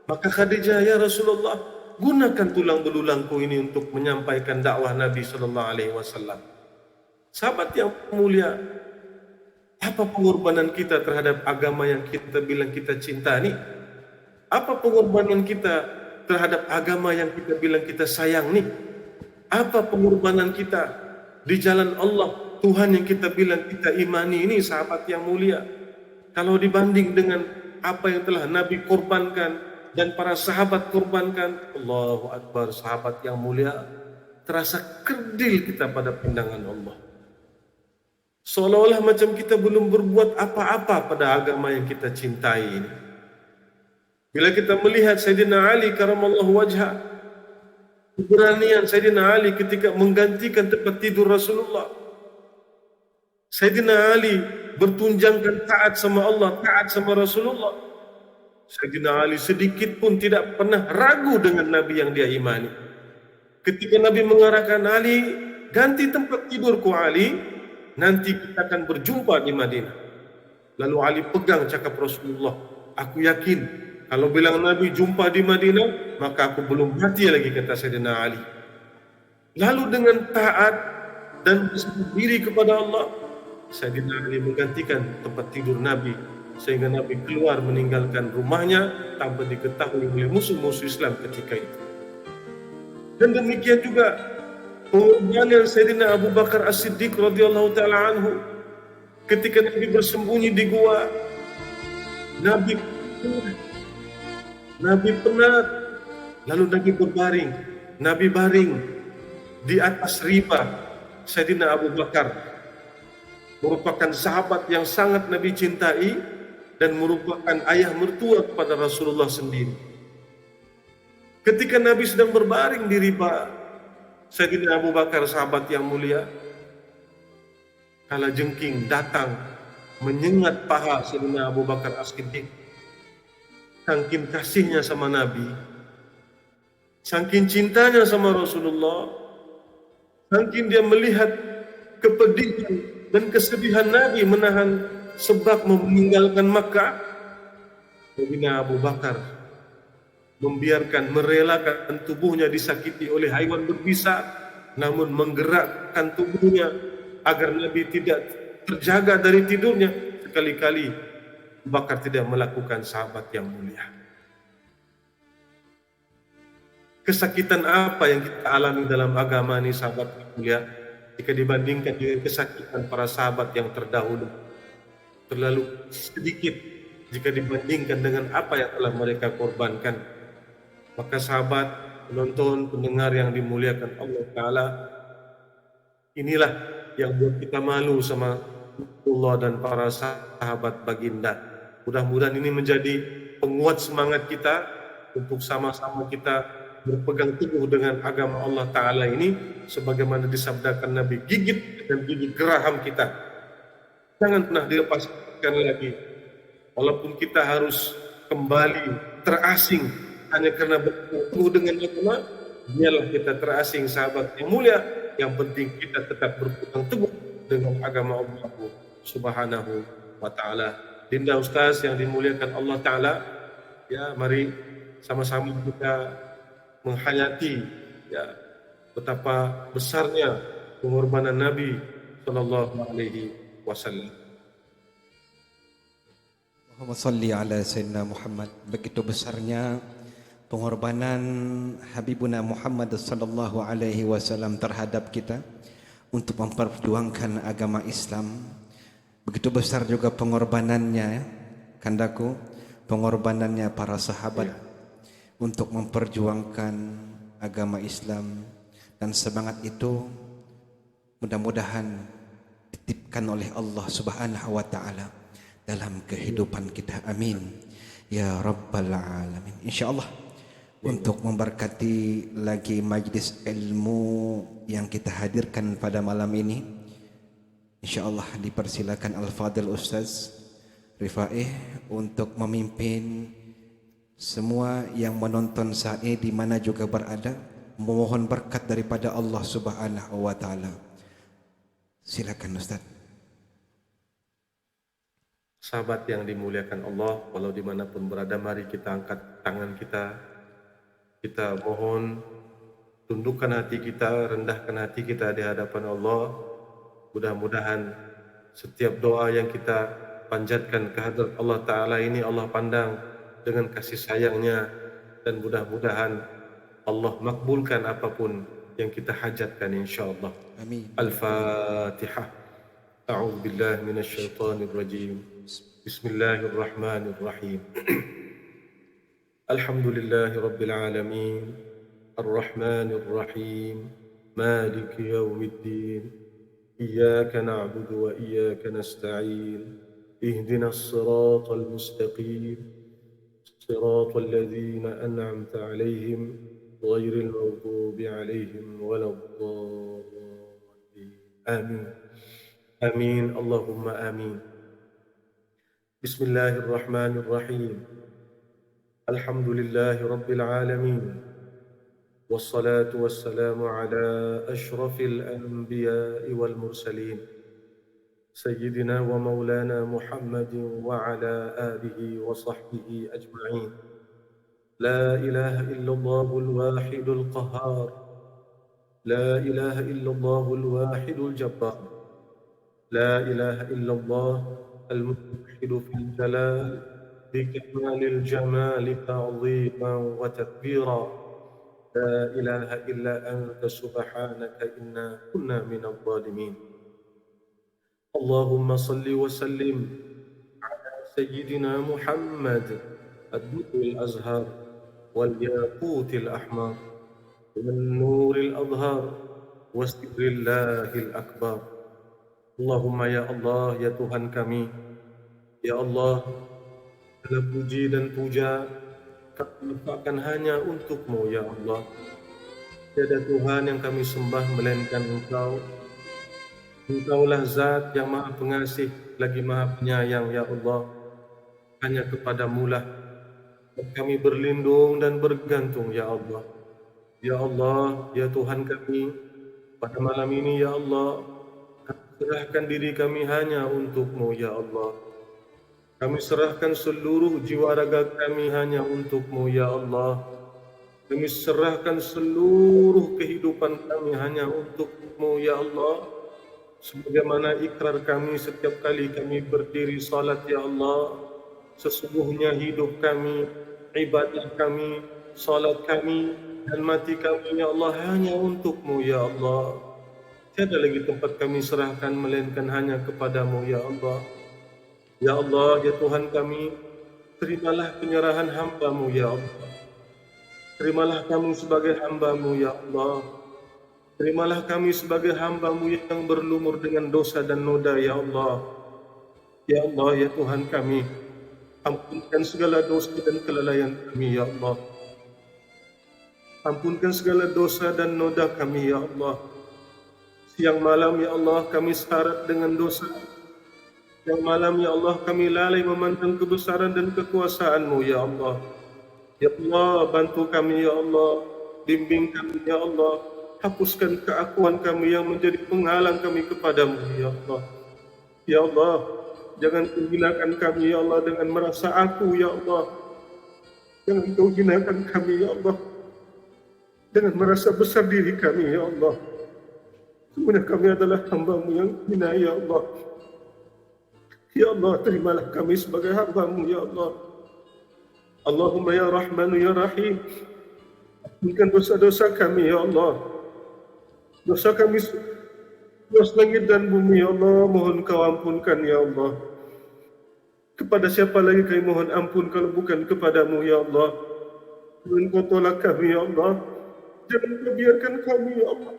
maka Khadijah, ya Rasulullah, gunakan tulang belulangku ini untuk menyampaikan dakwah Nabi SAW. Sahabat yang mulia, apa pengorbanan kita terhadap agama yang kita bilang kita cinta ini? Apa pengorbanan kita terhadap agama yang kita bilang kita sayang nih? Apa pengorbanan kita di jalan Allah, Tuhan yang kita bilang kita imani ini, sahabat yang mulia. Kalau dibanding dengan apa yang telah Nabi korbankan dan para sahabat korbankan, Allahu Akbar, sahabat yang mulia, terasa kerdil kita pada pandangan Allah. Seolah-olah macam kita belum berbuat apa-apa pada agama yang kita cintai ini. Bila kita melihat Sayyidina Ali karamallahu wajhah, keberanian Sayyidina Ali ketika menggantikan tempat tidur Rasulullah. Sayyidina Ali bertunjangkan taat sama Allah, taat sama Rasulullah. Sayyidina Ali sedikit pun tidak pernah ragu dengan Nabi yang dia imani. Ketika Nabi mengarahkan Ali, ganti tempat tidurku Ali, nanti kita akan berjumpa di Madinah. Lalu Ali pegang cakap Rasulullah, aku yakin kalau bilang Nabi jumpa di Madinah, maka aku belum mati lagi, kata Sayyidina Ali. Lalu dengan taat dan berserah diri kepada Allah, Sayyidina Ali menggantikan tempat tidur Nabi, sehingga Nabi keluar meninggalkan rumahnya tanpa diketahui oleh musuh-musuh Islam ketika itu. Dan demikian juga pengorbanan Sayyidina Abu Bakar As-Siddiq radhiyallahu taala anhu ketika Nabi bersembunyi di gua. Nabi penat, lalu Nabi berbaring. Nabi baring di atas riba Sayyidina Abu Bakar, merupakan sahabat yang sangat Nabi cintai dan merupakan ayah mertua kepada Rasulullah sendiri. Ketika Nabi sedang berbaring di riba Sayyidina Abu Bakar, sahabat yang mulia, kalajengking datang menyengat paha Sayyidina Abu Bakar As-Siddiq. Saking kasihnya sama Nabi, saking cintanya sama Rasulullah, saking dia melihat kepedihan dan kesedihan Nabi menahan sebab meninggalkan Makkah, Sayyidina Abu Bakar merelakan tubuhnya disakiti oleh haiwan berbisa, namun menggerakkan tubuhnya agar Nabi tidak terjaga dari tidurnya. Sekali-kali Abu Bakar tidak melakukan, sahabat yang mulia. Kesakitan apa yang kita alami dalam agama ini, sahabat yang mulia, jika dibandingkan dengan kesakitan para sahabat yang terdahulu? Terlalu sedikit jika dibandingkan dengan apa yang telah mereka korbankan. Maka sahabat, penonton, pendengar yang dimuliakan Allah Ta'ala, inilah yang buat kita malu sama Allah dan para sahabat baginda. Mudah-mudahan ini menjadi penguat semangat kita untuk sama-sama kita berpegang teguh dengan agama Allah Ta'ala ini, sebagaimana disabdakan Nabi, gigit dan gigi geraham kita jangan pernah dilepaskan lagi. Walaupun kita harus kembali terasing hanya karena bertemu dengan agama, biarlah kita terasing, sahabat yang mulia. Yang penting kita tetap berpegang teguh dengan agama Allah Subhanahu wa Ta'ala. Dinda Ustaz yang dimuliakan Allah Ta'ala, ya, mari sama-sama kita menghayati, ya, betapa besarnya pengorbanan Nabi Sallallahu Alaihi Wasallam. Allahumma salli ala Sayyidina Muhammad. Begitu besarnya pengorbanan Habibuna Muhammad sallallahu alaihi wasallam terhadap kita untuk memperjuangkan agama Islam. Begitu besar juga pengorbanannya, kandaku, pengorbanannya para sahabat untuk memperjuangkan agama Islam. Dan semangat itu mudah-mudahan dititipkan oleh Allah Subhanahu wa Ta'ala dalam kehidupan kita. Amin ya rabbal alamin. Insyaallah, untuk memberkati lagi majlis ilmu yang kita hadirkan pada malam ini, insyaallah dipersilakan Al-Fadil Ustaz Rifaih untuk memimpin semua yang menonton saat ini di mana juga berada, memohon berkat daripada Allah Subhanahu wa Ta'ala. Silakan Ustaz. Sahabat yang dimuliakan Allah, walau dimanapun berada, mari kita angkat tangan kita mohon, tundukkan hati kita, rendahkan hati kita di hadapan Allah. Mudah-mudahan setiap doa yang kita panjatkan ke hadirat Allah Ta'ala ini Allah pandang dengan kasih sayangnya, dan mudah-mudahan Allah makbulkan apapun yang kita hajatkan insyaallah. Amin. Al-Fatihah. A'udzu billahi minasyaitonir rajim. Bismillahirrahmanirrahim. Alhamdulillahi rabbil alamin. Ar-Rahmanir Rahim. Maliki yaumiddin. Iyyaka na'budu wa iyyaka nasta'in. Ihdinas siratal mustaqim. Siratal ladzina an'amta 'alaihim ghairil maghdubi 'alaihim waladdallin. Amin. Amin. Allahumma amin. Bismillahirrahmanirrahim. Alhamdulillahi rabbil alamin. Wassalatu wassalamu ala ashrafil anbiya'i wal mursalin. Sayyidina wa maulana Muhammadin wa ala alihi wa sahbihi ajma'in. La ilaha illallahul wahidul qahhar. La ilaha illallahul wahidul jabbar. La ilaha illallah al-muwahhidu fil jalal bikmalil jamali ta'ziman wa takbira. La ilaha illa anta subhanaka inna kunna minadh dhalimin. Allahumma salli wa sallim ala sayyidina Muhammad ad-durril azhar wal yaqutil ahmar wal nuril adhar wasirrillahil akbar. Allahumma ya Allah, ya Tuhan kami, ya Allah, segala puji dan puja kami letakkan hanya untuk-Mu, ya Allah. Tiada Tuhan yang kami sembah melainkan Engkau. Engkaulah Zat yang Maha Pengasih lagi Maha Penyayang, ya Allah. Hanya kepadamu lah kami berlindung dan bergantung, ya Allah. Ya Allah, ya Tuhan kami, pada malam ini, ya Allah, kami serahkan diri kami hanya untuk-Mu, ya Allah. Kami serahkan seluruh jiwa raga kami hanya untuk-Mu, ya Allah. Kami serahkan seluruh kehidupan kami hanya untuk-Mu, ya Allah. Sebagaimana ikrar kami setiap kali kami berdiri salat, ya Allah. Sesungguhnya hidup kami, ibadah kami, salat kami, dan mati kami, ya Allah, hanya untuk-Mu, ya Allah. Tiada lagi tempat kami serahkan melainkan hanya kepadamu, ya Allah. Ya Allah, ya Tuhan kami, terimalah penyerahan hamba-Mu, ya Allah. Terimalah kami sebagai hamba-Mu, ya Allah. Terimalah kami sebagai hamba-Mu yang berlumur dengan dosa dan noda, ya Allah. Ya Allah, ya Tuhan kami, ampunkan segala dosa dan kelalaian kami, ya Allah. Ampunkan segala dosa dan noda kami, ya Allah. Siang malam, ya Allah, kami syarat dengan dosa. Yang malam, ya Allah, kami lalai memandang kebesaran dan kekuasaan-Mu, ya Allah. Ya Allah, bantu kami, ya Allah. Bimbing kami, ya Allah. Hapuskan keakuan kami yang menjadi penghalang kami kepadamu, ya Allah. Ya Allah, jangan Kau hinakan kami, ya Allah, dengan merasa aku, ya Allah. Jangan Kau hinakan kami, ya Allah, dengan merasa besar diri kami, ya Allah. Sebenarnya kami adalah hamba-Mu yang hina, ya Allah. Ya Allah, terimalah kami sebagai hamba-Mu, ya Allah. Allahumma ya Rahmanu ya Rahim, ampunkan dosa-dosa kami, ya Allah. Dosa kami luas langit dan bumi, ya Allah, mohon Kau ampunkan, ya Allah. Kepada siapa lagi kami mohon ampun kalau bukan kepadamu, ya Allah. Tuhan, Kau tolak kami, ya Allah. Jangan Kau biarkan kami, ya Allah.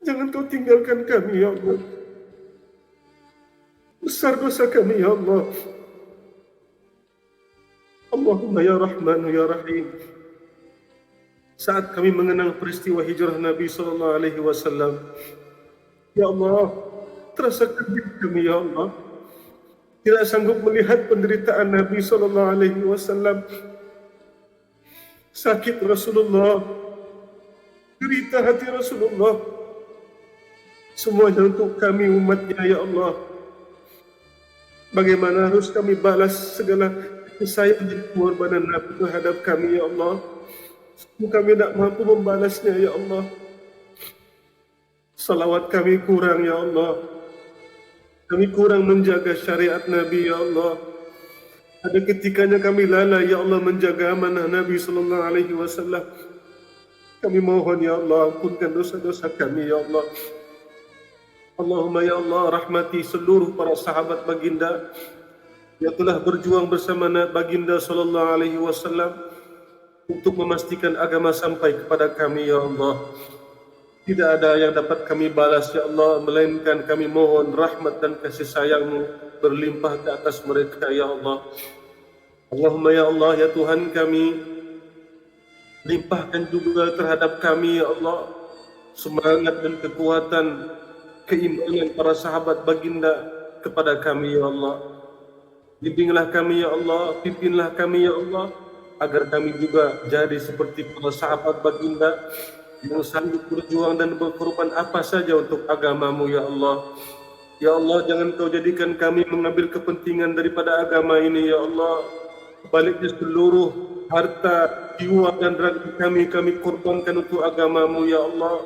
Jangan Kau tinggalkan kami, ya Allah. Besar dosa kami, ya Allah. Allahumma ya Rahmanu ya Rahim. Saat kami mengenang peristiwa hijrah Nabi SAW, ya Allah, terasa sedih kami, ya Allah. Tidak sanggup melihat penderitaan Nabi SAW. Sakit Rasulullah, derita hati Rasulullah. Semuanya untuk kami umatnya, ya Allah. Bagaimana harus kami balas segala kesayang dan pengorbanan Nabi terhadap kami, ya Allah. Kami tidak mampu membalasnya, ya Allah. Salawat kami kurang, ya Allah. Kami kurang menjaga syariat Nabi, ya Allah. Ada ketikanya kami lalai, ya Allah, menjaga amanah Nabi SAW. Kami mohon ya Allah, ampunkan dosa-dosa kami ya Allah. Allahumma ya Allah, rahmati seluruh para sahabat baginda yang telah berjuang bersama baginda sallallahu alaihi wasallam untuk memastikan agama sampai kepada kami ya Allah. Tidak ada yang dapat kami balas ya Allah, melainkan kami mohon rahmat dan kasih sayang-Mu berlimpah ke atas mereka ya Allah. Allahumma ya Allah, ya Tuhan kami, limpahkan juga terhadap kami ya Allah semangat dan kekuatan keimanan para sahabat baginda kepada kami ya Allah. Bimbinglah kami ya Allah, pimpinlah kami ya Allah, agar kami juga jadi seperti para sahabat baginda yang sanggup berjuang dan berkorban apa saja untuk agama-Mu ya Allah. Ya Allah, jangan Kau jadikan kami mengambil kepentingan daripada agama ini ya Allah. Baliknya seluruh harta, jiwa dan raga kami korbankan untuk agama-Mu ya Allah.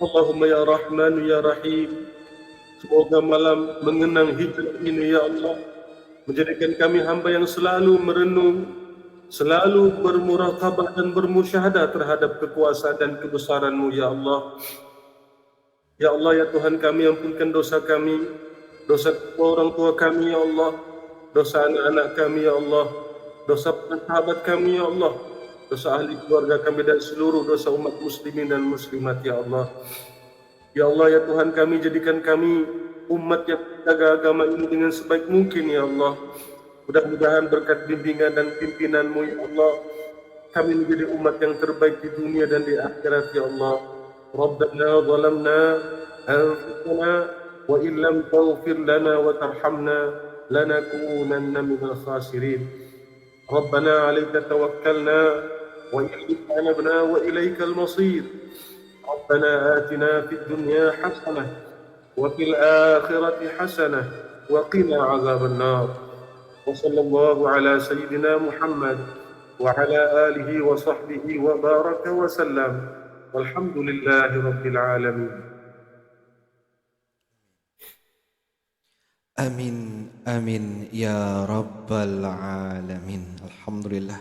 Allahumma ya Rahman ya Rahim, semoga malam mengenang hijrah ini ya Allah menjadikan kami hamba yang selalu merenung, selalu bermuraqabah dan bermusyahadah terhadap kekuasaan dan kebesaran-Mu ya Allah. Ya Allah, ya Tuhan kami, ampunkan dosa kami, dosa orang tua kami ya Allah, dosa anak-anak kami ya Allah, dosa sahabat kami ya Allah, dosa ahli keluarga kami dan seluruh dosa umat muslimin dan muslimat ya Allah. Ya Allah, ya Tuhan kami, jadikan kami umat yang menjaga agama ini dengan sebaik mungkin ya Allah. Mudah-mudahan berkat bimbingan dan pimpinan-Mu ya Allah, kami menjadi umat yang terbaik di dunia dan di akhirat ya Allah. Rabbana zalamna anfusana wa illam taghfir lana wa tarhamna lanakunanna minal khasirin. Rabbana 'alaika tawakkalna wa ilayka anabna wa ilaikal masir. Rabbana atina fid dunya hasanah wa fil akhirati hasanah wa qina 'adzaban nar. Wa sallallahu ala sayyidina Muhammad wa ala alihi wa sahbihi wa baraka wa sallam. Walhamdulillahi rabbil alamin. Amin, amin ya rabbal alamin. Alhamdulillah.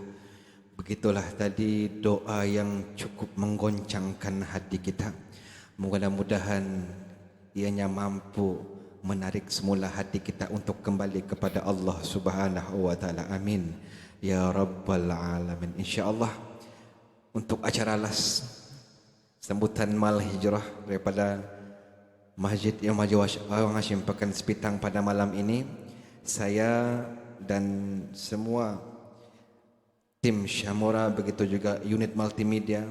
Begitulah tadi doa yang cukup menggoncangkan hati kita. Mudah-mudahan ianya mampu menarik semula hati kita untuk kembali kepada Allah Subhanahu wa taala. Amin ya rabbal alamin. Insyaallah untuk acara las sambutan mal hijrah daripada Masjid Imam Awang Hashim Pekan Sepitang pada malam ini, saya dan semua tim Syamura, begitu juga unit multimedia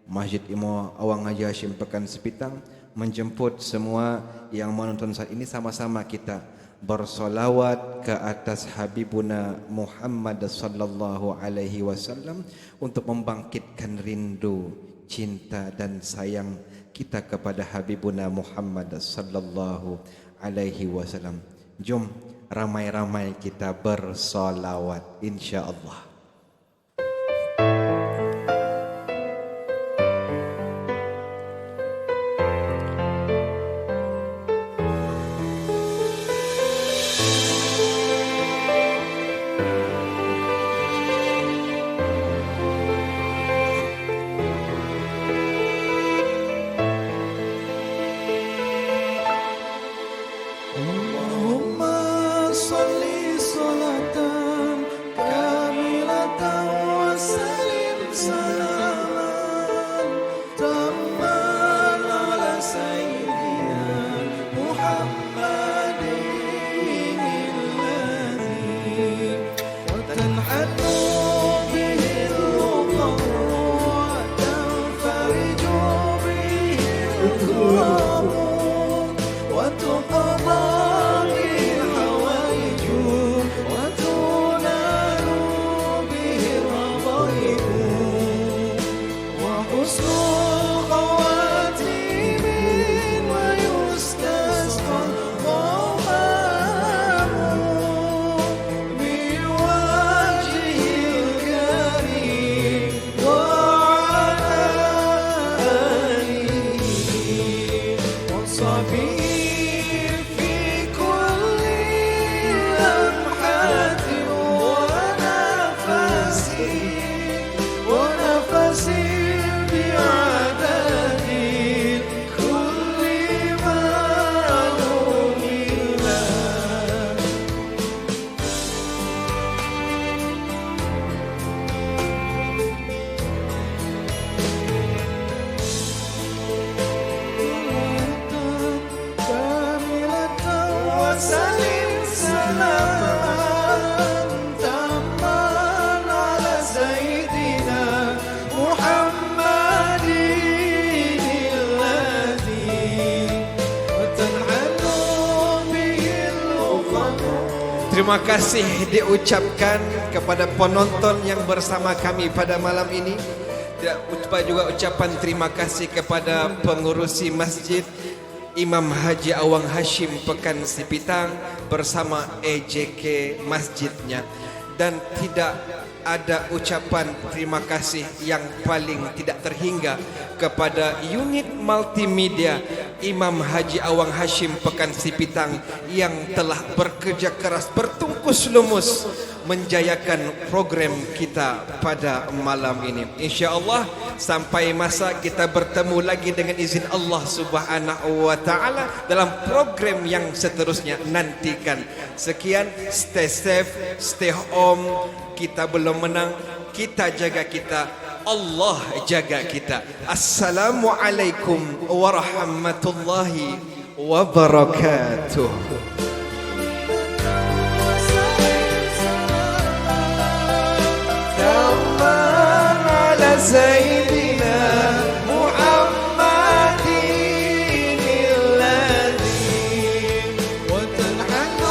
Masjid Imam Awang Hashim Pekan Sepitang menjemput semua yang menonton saat ini, sama-sama kita bersolawat ke atas Habibuna Muhammad sallallahu alaihi wasallam untuk membangkitkan rindu, cinta dan sayang kita kepada Habibuna Muhammad sallallahu alaihi wasallam. Jom ramai-ramai kita bersolawat insya-Allah. Terima kasih diucapkan kepada penonton yang bersama kami pada malam ini. Juga ucapan terima kasih kepada pengurusi masjid Imam Haji Awang Hashim Pekan Sipitang bersama EJK masjidnya. Dan tidak ada ucapan terima kasih yang paling tidak terhingga kepada unit multimedia Imam Haji Awang Hashim Pekan Sipitang yang telah bekerja keras bertungkus lumus menjayakan program kita pada malam ini. InsyaAllah sampai masa kita bertemu lagi dengan izin Allah Subhanahu wa ta'ala dalam program yang seterusnya, nantikan. Sekian, stay safe, stay home. Kita belum menang, kita jaga kita, Allah jaga kita. Assalamualaikum warahmatullahi wabarakatuh. سيدنا محمد الذي وتنحن